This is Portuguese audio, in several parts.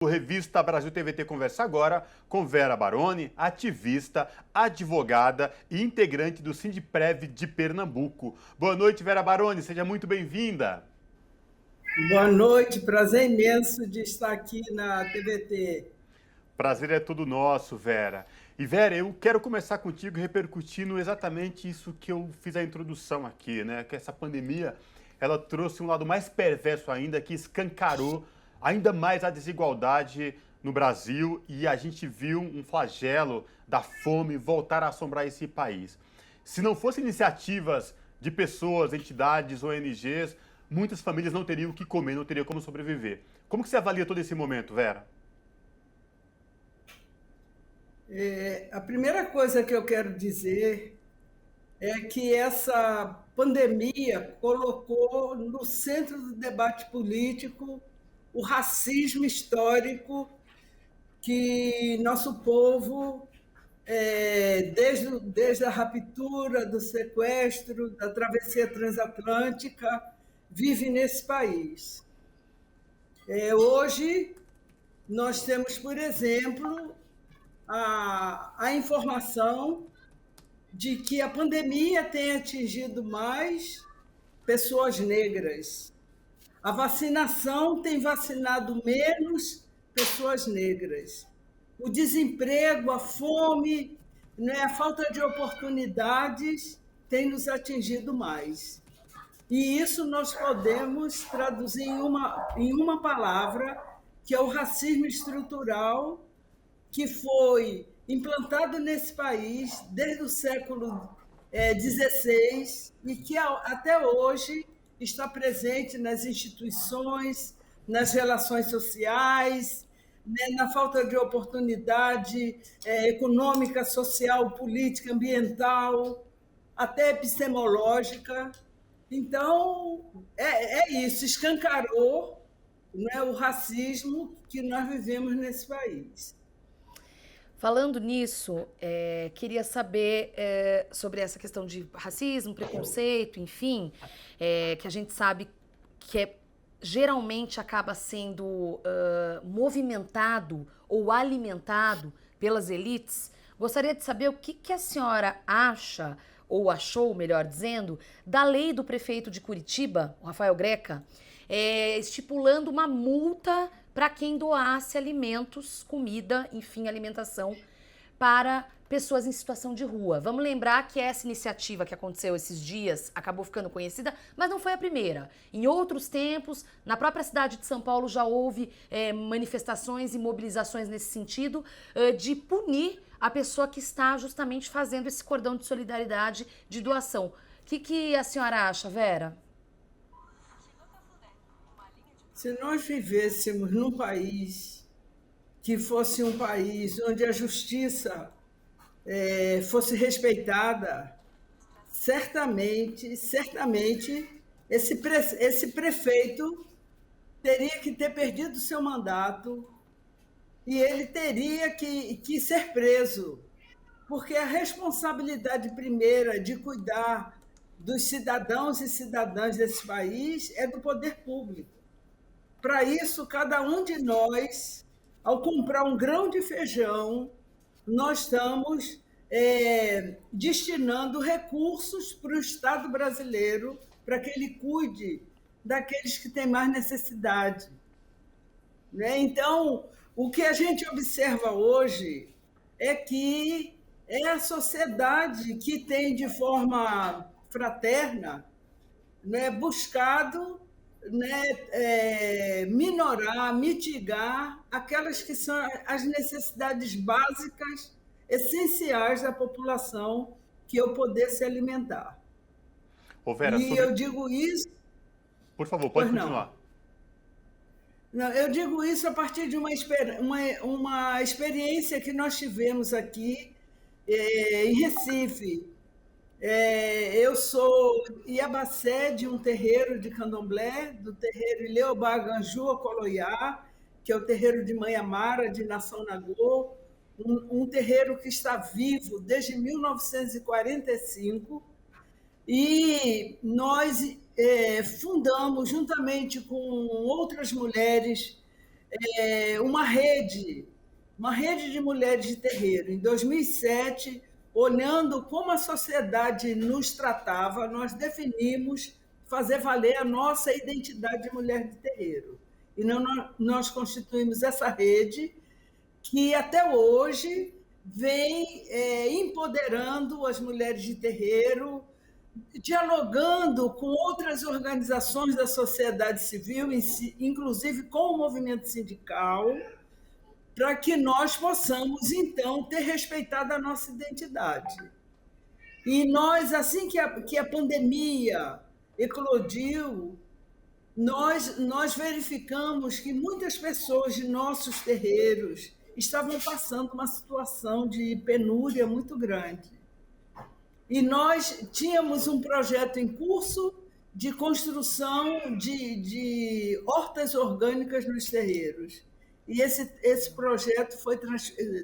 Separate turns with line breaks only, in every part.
O Revista Brasil TVT conversa agora com Vera Baroni, ativista, advogada e integrante do Sindprev de Pernambuco. Boa noite, Vera Baroni, seja muito bem-vinda.
Boa noite, prazer imenso de estar aqui na TVT.
Prazer é todo nosso, Vera. E Vera, eu quero começar contigo repercutindo exatamente isso que eu fiz a introdução aqui, né? Que essa pandemia, ela trouxe um lado mais perverso ainda, que escancarou ainda mais a desigualdade no Brasil e a gente viu um flagelo da fome voltar a assombrar esse país. Se não fossem iniciativas de pessoas, entidades, ONGs, muitas famílias não teriam o que comer, não teriam como sobreviver. Como que você avalia todo esse momento, Vera?
A primeira coisa que eu quero dizer é que essa pandemia colocou no centro do debate político o racismo histórico que nosso povo, desde a raptura, do sequestro, da travessia transatlântica, vive nesse país. Hoje, nós temos, por exemplo, a informação de que a pandemia tem atingido mais pessoas negras. A vacinação tem vacinado menos pessoas negras. O desemprego, a fome, né, a falta de oportunidades tem nos atingido mais. E isso nós podemos traduzir em uma palavra, que é o racismo estrutural, que foi implantado nesse país desde o século XVI e que até hoje está presente nas instituições, nas relações sociais, né, na falta de oportunidade econômica, social, política, ambiental, até epistemológica. Então, é isso, escancarou, né, o racismo que nós vivemos nesse país.
Falando nisso, queria saber sobre essa questão de racismo, preconceito, enfim, que a gente sabe que geralmente acaba sendo movimentado ou alimentado pelas elites. Gostaria de saber o que a senhora acha, ou achou, melhor dizendo, da lei do prefeito de Curitiba, o Rafael Greca, estipulando uma multa para quem doasse alimentos, comida, enfim, alimentação para pessoas em situação de rua. Vamos lembrar que essa iniciativa que aconteceu esses dias acabou ficando conhecida, mas não foi a primeira. Em outros tempos, na própria cidade de São Paulo já houve manifestações e mobilizações nesse sentido de punir a pessoa que está justamente fazendo esse cordão de solidariedade de doação. O que a senhora acha, Vera?
Se nós vivêssemos num país que fosse um país onde a justiça fosse respeitada, certamente esse prefeito teria que ter perdido seu mandato e ele teria que ser preso, porque a responsabilidade primeira de cuidar dos cidadãos e cidadãs desse país é do poder público. Para isso, cada um de nós, ao comprar um grão de feijão, nós estamos destinando recursos para o Estado brasileiro para que ele cuide daqueles que têm mais necessidade. Né? Então, o que a gente observa hoje é que é a sociedade que tem, de forma fraterna, né, buscado, né, minorar, mitigar aquelas que são as necessidades básicas, essenciais da população, que é o poder se alimentar.
Ô Vera,
E
sobre...
eu digo isso...
Por favor, pode
Pois não.
continuar.
Não, eu digo isso a partir de uma experiência que nós tivemos aqui em Recife. Eu sou Iabacé, de um terreiro de candomblé, do terreiro Ileobá Ganju Coloiá, que é o terreiro de Mãe Amara, de Nação Nagô, um terreiro que está vivo desde 1945, e nós fundamos, juntamente com outras mulheres uma rede de mulheres de terreiro. Em 2007, olhando como a sociedade nos tratava, nós definimos fazer valer a nossa identidade de mulher de terreiro. E nós constituímos essa rede que até hoje vem empoderando as mulheres de terreiro, dialogando com outras organizações da sociedade civil, inclusive com o movimento sindical, para que nós possamos, então, ter respeitado a nossa identidade. E nós, assim que a pandemia eclodiu, nós verificamos que muitas pessoas de nossos terreiros estavam passando uma situação de penúria muito grande. E nós tínhamos um projeto em curso de construção de hortas orgânicas nos terreiros. E esse projeto foi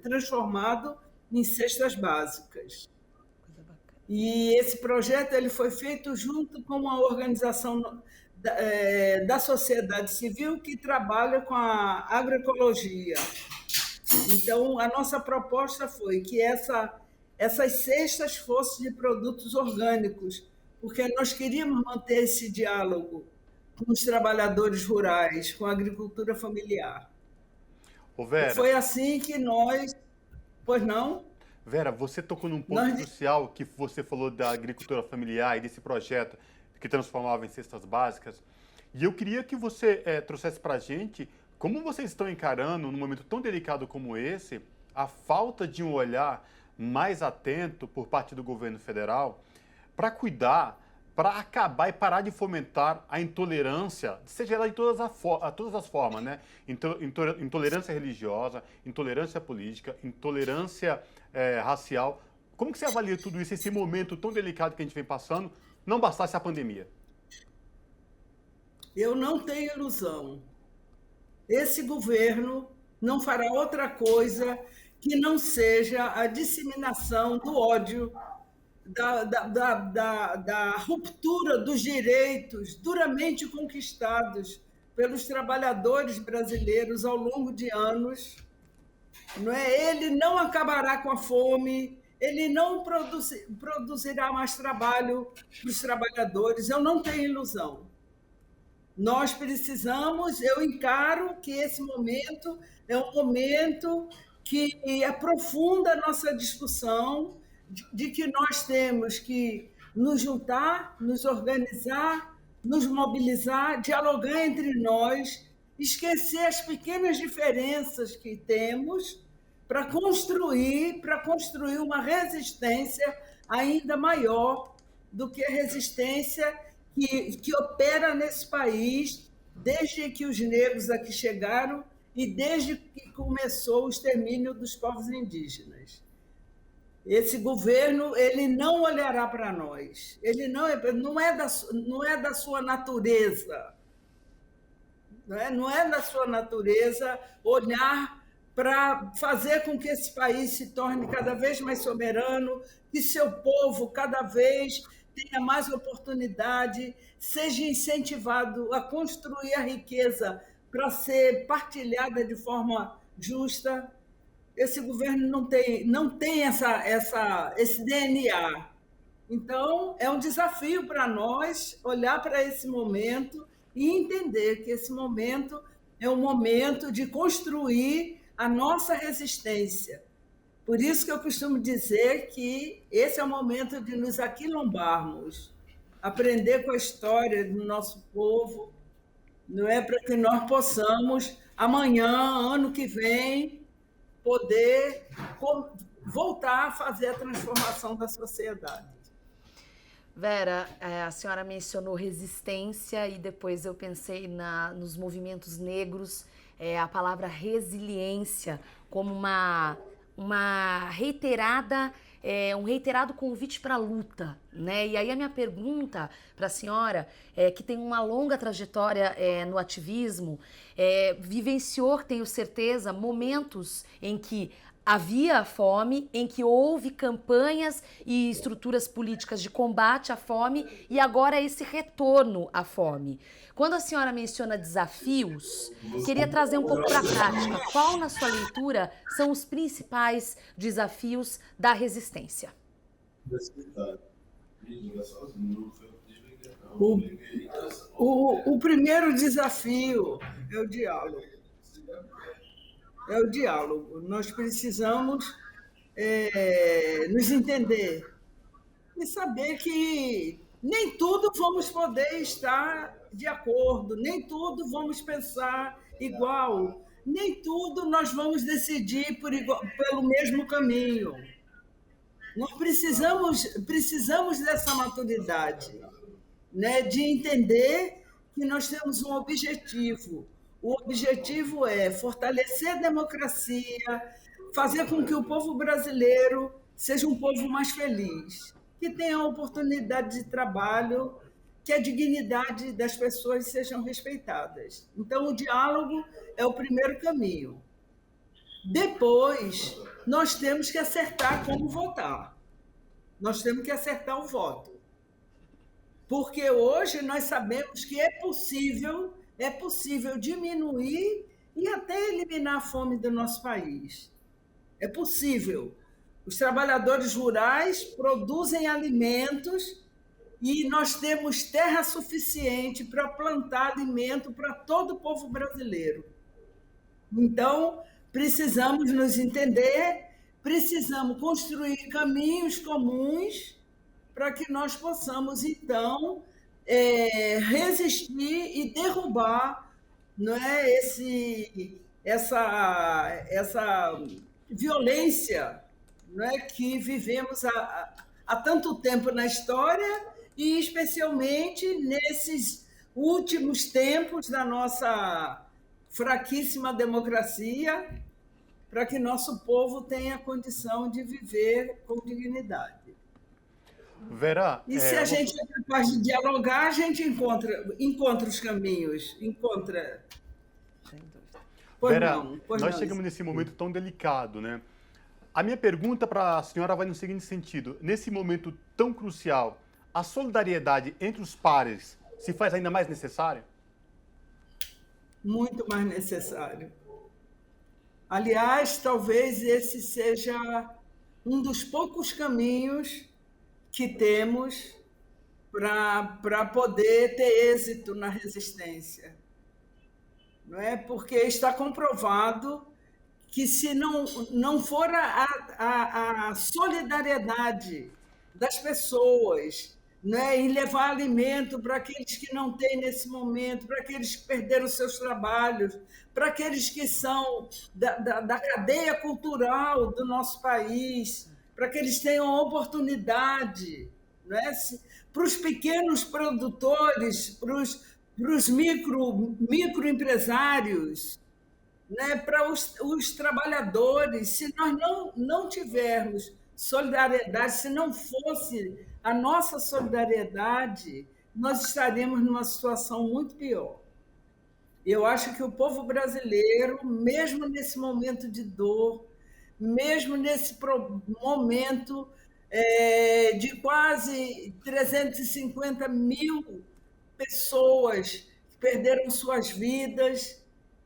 transformado em cestas básicas. E esse projeto ele foi feito junto com uma organização da sociedade civil que trabalha com a agroecologia. Então, a nossa proposta foi que essas cestas fossem de produtos orgânicos, porque nós queríamos manter esse diálogo com os trabalhadores rurais, com a agricultura familiar.
Ô Vera,
e foi assim que nós... Pois não?
Vera, você tocou num ponto crucial que você falou da agricultura familiar e desse projeto que transformava em cestas básicas. E eu queria que você trouxesse para a gente como vocês estão encarando, num momento tão delicado como esse, a falta de um olhar mais atento por parte do governo federal para cuidar, para acabar e parar de fomentar a intolerância, seja ela de todas as formas, né? Intolerância religiosa, intolerância política, intolerância racial. Como que você avalia tudo isso, esse momento tão delicado que a gente vem passando, não bastasse a pandemia?
Eu não tenho ilusão. Esse governo não fará outra coisa que não seja a disseminação do ódio, da ruptura dos direitos duramente conquistados pelos trabalhadores brasileiros ao longo de anos. Não é? Ele não acabará com a fome, ele não produzirá mais trabalho para os trabalhadores, eu não tenho ilusão. Nós precisamos, eu encaro que esse momento é um momento que aprofunda a nossa discussão de que nós temos que nos juntar, nos organizar, nos mobilizar, dialogar entre nós, esquecer as pequenas diferenças que temos para construir uma resistência ainda maior do que a resistência que opera nesse país desde que os negros aqui chegaram e desde que começou o extermínio dos povos indígenas. Esse governo ele não olhará para nós, ele não é da sua natureza, não é da sua natureza olhar para fazer com que esse país se torne cada vez mais soberano, que seu povo cada vez tenha mais oportunidade, seja incentivado a construir a riqueza para ser partilhada de forma justa. Esse governo não tem esse DNA. Então, é um desafio para nós olhar para esse momento e entender que esse momento é um momento de construir a nossa resistência. Por isso que eu costumo dizer que esse é o momento de nos aquilombarmos, aprender com a história do nosso povo, não é, para que nós possamos, amanhã, ano que vem, poder voltar a fazer a transformação da sociedade.
Vera, a senhora mencionou resistência e depois eu pensei nos movimentos negros, a palavra resiliência como um reiterado convite para a luta, né? E aí a minha pergunta para a senhora, que tem uma longa trajetória no ativismo, vivenciou, tenho certeza, momentos em que havia fome, em que houve campanhas e estruturas políticas de combate à fome, e agora é esse retorno à fome. Quando a senhora menciona desafios, queria trazer um pouco para a prática. Qual, na sua leitura, são os principais desafios da resistência?
O primeiro desafio é o diálogo. É o diálogo. Nós precisamos nos entender e saber que nem tudo vamos poder estar de acordo, nem tudo vamos pensar igual, nem tudo nós vamos decidir pelo mesmo caminho. Nós precisamos dessa maturidade, né, de entender que nós temos um objetivo. O objetivo é fortalecer a democracia, fazer com que o povo brasileiro seja um povo mais feliz, que tenha oportunidade de trabalho, que a dignidade das pessoas sejam respeitadas. Então, o diálogo é o primeiro caminho. Depois, nós temos que acertar como votar. Nós temos que acertar o voto. Porque hoje nós sabemos que é possível diminuir e até eliminar a fome do nosso país. É possível. Os trabalhadores rurais produzem alimentos e nós temos terra suficiente para plantar alimento para todo o povo brasileiro. Então, precisamos nos entender, precisamos construir caminhos comuns para que nós possamos, então, resistir e derrubar, não é, essa violência, não é, que vivemos há tanto tempo na história e, especialmente, nesses últimos tempos da nossa fraquíssima democracia, para que nosso povo tenha condição de viver com dignidade.
Vera,
e se a gente é capaz de dialogar, a gente encontra os caminhos, encontra...
Vera, nós chegamos nesse momento tão delicado, né? A minha pergunta para a senhora vai no seguinte sentido. Nesse momento tão crucial, a solidariedade entre os pares se faz ainda mais necessária?
Muito mais necessário. Aliás, talvez esse seja um dos poucos caminhos que temos para poder ter êxito na resistência. Não é? Porque está comprovado que, se não for a solidariedade das pessoas, né, em levar alimento para aqueles que não têm nesse momento, para aqueles que perderam seus trabalhos, para aqueles que são da cadeia cultural do nosso país, para que eles tenham oportunidade, né, para os pequenos produtores, para os microempresários, né, para os trabalhadores. Se nós não tivermos solidariedade, se não fosse a nossa solidariedade, nós estaríamos numa situação muito pior. Eu acho que o povo brasileiro, mesmo nesse momento de dor, mesmo nesse momento de quase 350 mil pessoas que perderam suas vidas,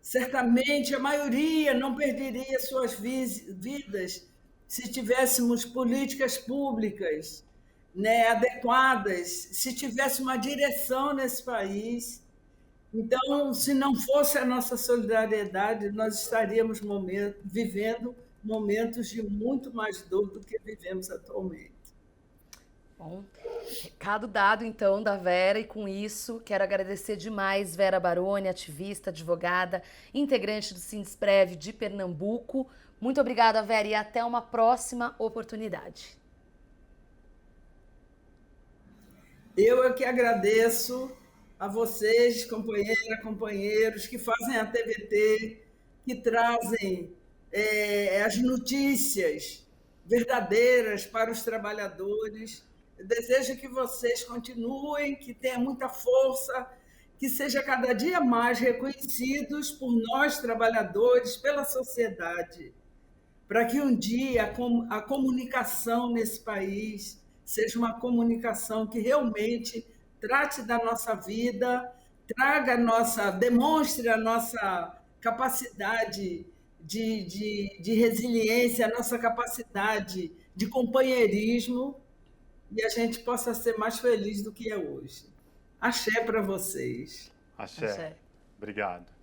certamente a maioria não perderia suas vidas se tivéssemos políticas públicas, né, adequadas, se tivesse uma direção nesse país. Então, se não fosse a nossa solidariedade, nós estaríamos vivendo momentos de muito mais dor do que vivemos atualmente.
Bom, recado dado, então, da Vera, e com isso quero agradecer demais Vera Baroni, ativista, advogada, integrante do Sindesprev de Pernambuco. Muito obrigada, Vera, e até uma próxima oportunidade.
Eu é que agradeço a vocês, companheiras, companheiros, que fazem a TVT, que trazem as notícias verdadeiras para os trabalhadores, Eu desejo que vocês continuem, que tenham muita força, que sejam cada dia mais reconhecidos por nós, trabalhadores, pela sociedade, para que um dia a comunicação nesse país seja uma comunicação que realmente trate da nossa vida, demonstre a nossa capacidade de resiliência, a nossa capacidade de companheirismo, e a gente possa ser mais feliz do que é hoje. Axé para vocês.
Axé.
Axé.
Obrigado.